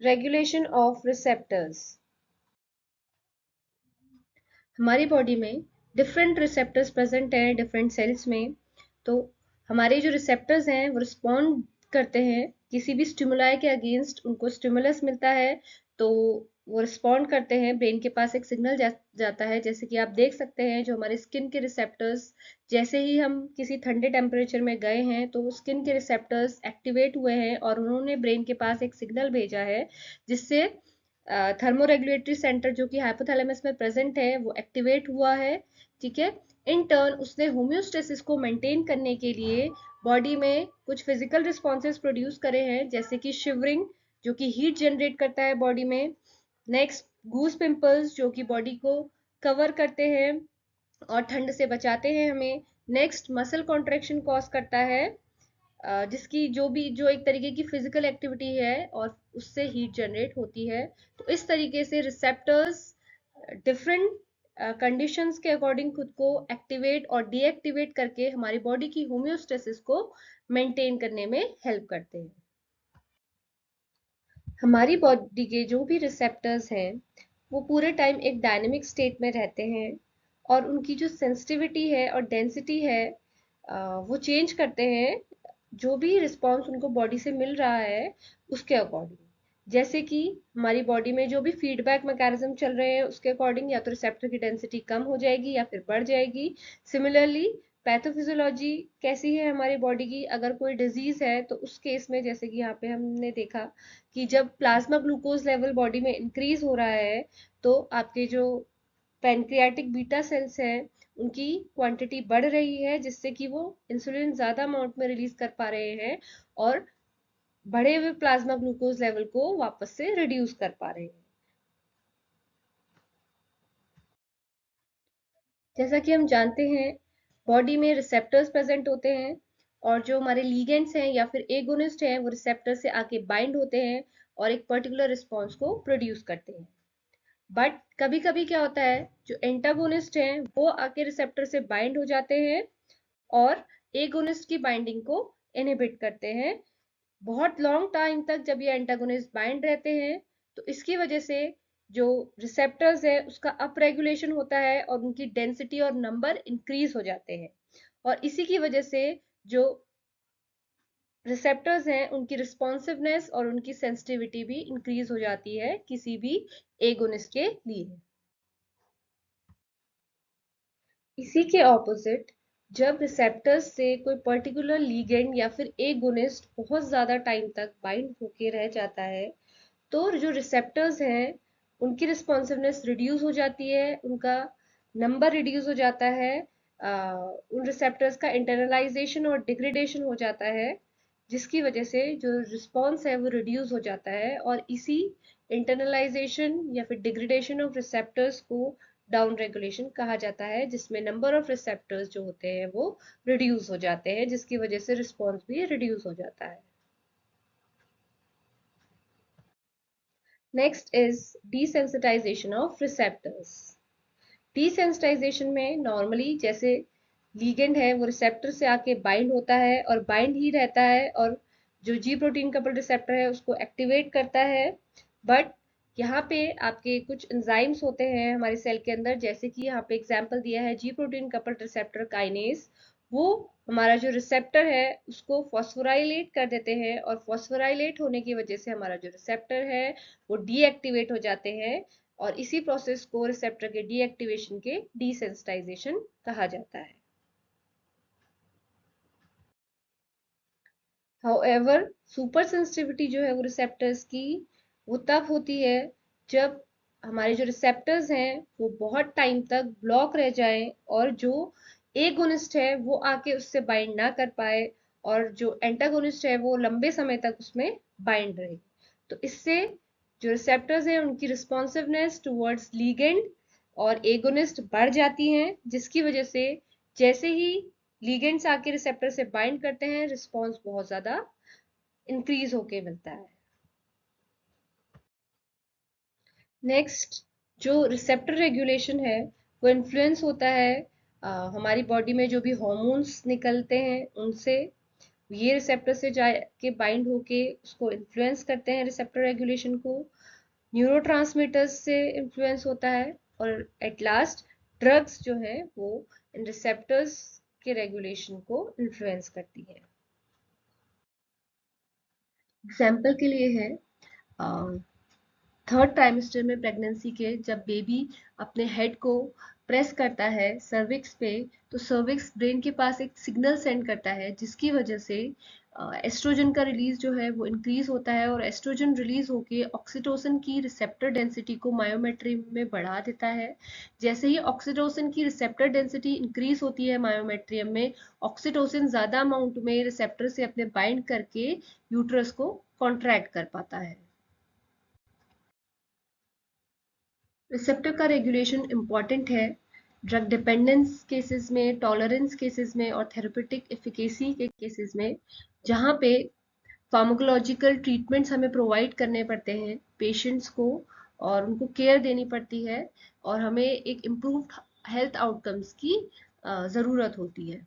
Regulation of receptors. हमारी body में different receptors present हैं डिफरेंट सेल्स में। तो हमारे जो रिसेप्टर्स हैं वो रिस्पॉन्ड करते हैं किसी भी स्टिमुलाई के अगेंस्ट। उनको स्टिमुलस मिलता है तो वो रिस्पॉन्ड करते हैं, ब्रेन के पास एक सिग्नल जाता है। जैसे कि आप देख सकते हैं जो हमारे स्किन के रिसेप्टर्स, जैसे ही हम किसी ठंडे टेम्परेचर में गए हैं तो स्किन के रिसेप्टर्स एक्टिवेट हुए हैं और उन्होंने ब्रेन के पास एक सिग्नल भेजा है जिससे थर्मोरेगुलेटरी सेंटर जो कि हाइपोथैलेमस में प्रेजेंट है वो एक्टिवेट हुआ है। ठीक है। इन टर्न उसने होम्योस्टेसिस को मेंटेन करने के लिए बॉडी में कुछ फिजिकल रिस्पॉन्सेज प्रोड्यूस करे हैं, जैसे कि शिवरिंग जो कि हीट जनरेट करता है बॉडी में। नेक्स्ट, गूस पिंपल्स जो कि बॉडी को कवर करते हैं और ठंड से बचाते हैं हमें। नेक्स्ट, मसल कॉन्ट्रेक्शन कॉज करता है जिसकी जो एक तरीके की फिजिकल एक्टिविटी है और उससे हीट जनरेट होती है। तो इस तरीके से रिसेप्टर्स डिफरेंट कंडीशंस के अकॉर्डिंग खुद को एक्टिवेट और डीएक्टिवेट करके हमारी बॉडी की होम्योस्टेसिस को मेंटेन करने में हेल्प करते हैं। हमारी बॉडी के जो भी रिसेप्टर्स हैं वो पूरे टाइम एक डायनेमिक स्टेट में रहते हैं और उनकी जो सेंसिटिविटी है और डेंसिटी है वो चेंज करते हैं जो भी रिस्पॉन्स उनको बॉडी से मिल रहा है उसके अकॉर्डिंग। जैसे कि हमारी बॉडी में जो भी फीडबैक मैकेनिज्म चल रहे हैं उसके अकॉर्डिंग या तो रिसेप्टर की डेंसिटी कम हो जाएगी या फिर बढ़ जाएगी। सिमिलरली पैथोफिजियोलॉजी कैसी है हमारी बॉडी की, अगर कोई डिजीज है तो उस केस में जैसे कि यहाँ पे हमने देखा कि जब प्लाज्मा ग्लूकोज लेवल बॉडी में इंक्रीज हो रहा है तो आपके जो पैनक्रियाटिक बीटा सेल्स हैं उनकी क्वांटिटी बढ़ रही है जिससे कि वो इंसुलिन ज्यादा अमाउंट में रिलीज कर पा रहे हैं और बढ़े हुए प्लाज्मा ग्लूकोज लेवल को वापस से रिड्यूस कर पा रहे हैं। जैसा कि हम जानते हैं बॉडी में रिसेप्टर्स प्रेजेंट होते हैं और जो हमारे लीगेंड्स हैं या फिर एगोनिस्ट हैं वो रिसेप्टर से आके बाइंड होते हैं और एक पर्टिकुलर रिस्पॉन्स को प्रोड्यूस करते हैं। बट कभी कभी क्या होता है जो एंटागोनिस्ट हैं वो आके रिसेप्टर से बाइंड हो जाते हैं और एगोनिस्ट की बाइंडिंग को इनहिबिट करते हैं। बहुत लॉन्ग टाइम तक जब ये एंटागोनिस्ट बाइंड रहते हैं तो इसकी वजह से जो रिसेप्टर्स है उसका अप रेगुलेशन होता है और उनकी डेंसिटी और नंबर इंक्रीज हो जाते हैं और इसी की वजह से जो रिसेप्टर्स हैं उनकी रिस्पॉन्सिवनेस और उनकी सेंसिटिविटी भी इंक्रीज हो जाती है किसी भी एगोनिस्ट के लिए। इसी के ऑपोजिट जब रिसेप्टर्स से कोई पर्टिकुलर लीगेंड या फिर एगोनिस्ट बहुत ज्यादा टाइम तक बाइंड होके रह जाता है तो जो रिसेप्टर्स हैं उनकी रिस्पॉन्सिवनेस रिड्यूस हो जाती है, उनका नंबर रिड्यूस हो जाता है, उन रिसेप्टर्स का इंटरनलाइजेशन और डिग्रेडेशन हो जाता है जिसकी वजह से जो रिस्पॉन्स है वो रिड्यूस हो जाता है और इसी इंटरनलाइजेशन या फिर डिग्रेडेशन ऑफ रिसेप्टर्स को डाउन रेगुलेशन कहा जाता है, जिसमें नंबर ऑफ रिसेप्टर्स जो होते हैं वो रिड्यूस हो जाते हैं जिसकी वजह से रिस्पॉन्स भी रिड्यूस हो जाता है। Next is desensitization of receptors. desensitization में नॉर्मली जैसे लीगेंड है वो रिसेप्टर से आके बाइंड होता है और बाइंड ही रहता है और जो जी प्रोटीन कपल रिसेप्टर है उसको एक्टिवेट करता है। बट यहाँ पे आपके कुछ एंजाइम्स होते हैं हमारे सेल के अंदर, जैसे कि यहाँ पे एग्जांपल दिया है जी प्रोटीन कपल रिसेप्टर काइनेज। वो हमारा जो रिसेप्टर है उसको फॉस्फोराइलेट कर देते हैं और फॉस्फोराइलेट होने की वजह से हमारा जो रिसेप्टर है वो डीएक्टिवेट हो जाते हैं और इसी प्रोसेस को रिसेप्टर के डीएक्टिवेशन के डिसेंसिटाइजेशन कहा जाता है। हाउएवर सुपर सेंसिटिविटी जो है वो रिसेप्टर्स की वो तब होती है जब हमारे जो रिसेप्टर्स हैं वो बहुत टाइम तक ब्लॉक रह जाएं और जो एगोनिस्ट है वो आके उससे बाइंड ना कर पाए और जो एंटागोनिस्ट है वो लंबे समय तक उसमें बाइंड रहे। तो इससे जो रिसेप्टर्स हैं उनकी रिस्पॉन्सिवनेस टुवर्ड्स लीगेंड और एगोनिस्ट बढ़ जाती हैं जिसकी वजह से जैसे ही लिगेंड्स आके रिसेप्टर से बाइंड करते हैं रिस्पॉन्स बहुत ज्यादा इंक्रीज होके मिलता है। नेक्स्ट, जो रिसेप्टर रेगुलेशन है वो इन्फ्लुएंस होता है हमारी बॉडी में जो भी हॉर्मोन्स निकलते हैं उनसे। ये रिसेप्टर से जाके बाइंड होके उसको इन्फ्लुएंस करते हैं रिसेप्टर रेगुलेशन को, न्यूरोट्रांसमीटर्स से इन्फ्लुएंस होता है, और एट लास्ट ड्रग्स जो है वो इन रिसेप्टर्स के रेगुलेशन को इन्फ्लुएंस करती है। एग्जाम्पल के लिए है थर्ड ट्राइमेस्टर में प्रेगनेंसी के जब बेबी अपने हेड को प्रेस करता है सर्विक्स पे, तो सर्विक्स ब्रेन के पास एक सिग्नल सेंड करता है जिसकी वजह से एस्ट्रोजन का रिलीज जो है वो इंक्रीज होता है, और एस्ट्रोजन रिलीज होके ऑक्सीटोसिन की रिसेप्टर डेंसिटी को मायोमेट्री में बढ़ा देता है। जैसे ही ऑक्सीटोसिन की रिसेप्टर डेंसिटी इंक्रीज होती है मायोमेट्रियम में, ऑक्सीटोसिन ज्यादा अमाउंट में रिसेप्टर से अपने बाइंड करके यूट्रस को कॉन्ट्रैक्ट कर पाता है। रिसेप्टर का रेगुलेशन इम्पॉर्टेंट है ड्रग डिपेंडेंस केसेस में, टॉलरेंस केसेस में और थेरेपेटिक एफिकेसी के केसेस में, जहाँ पे फार्माकोलॉजिकल ट्रीटमेंट्स हमें प्रोवाइड करने पड़ते हैं पेशेंट्स को, और उनको केयर देनी पड़ती है, और हमें एक इम्प्रूव्ड हेल्थ आउटकम्स की ज़रूरत होती है।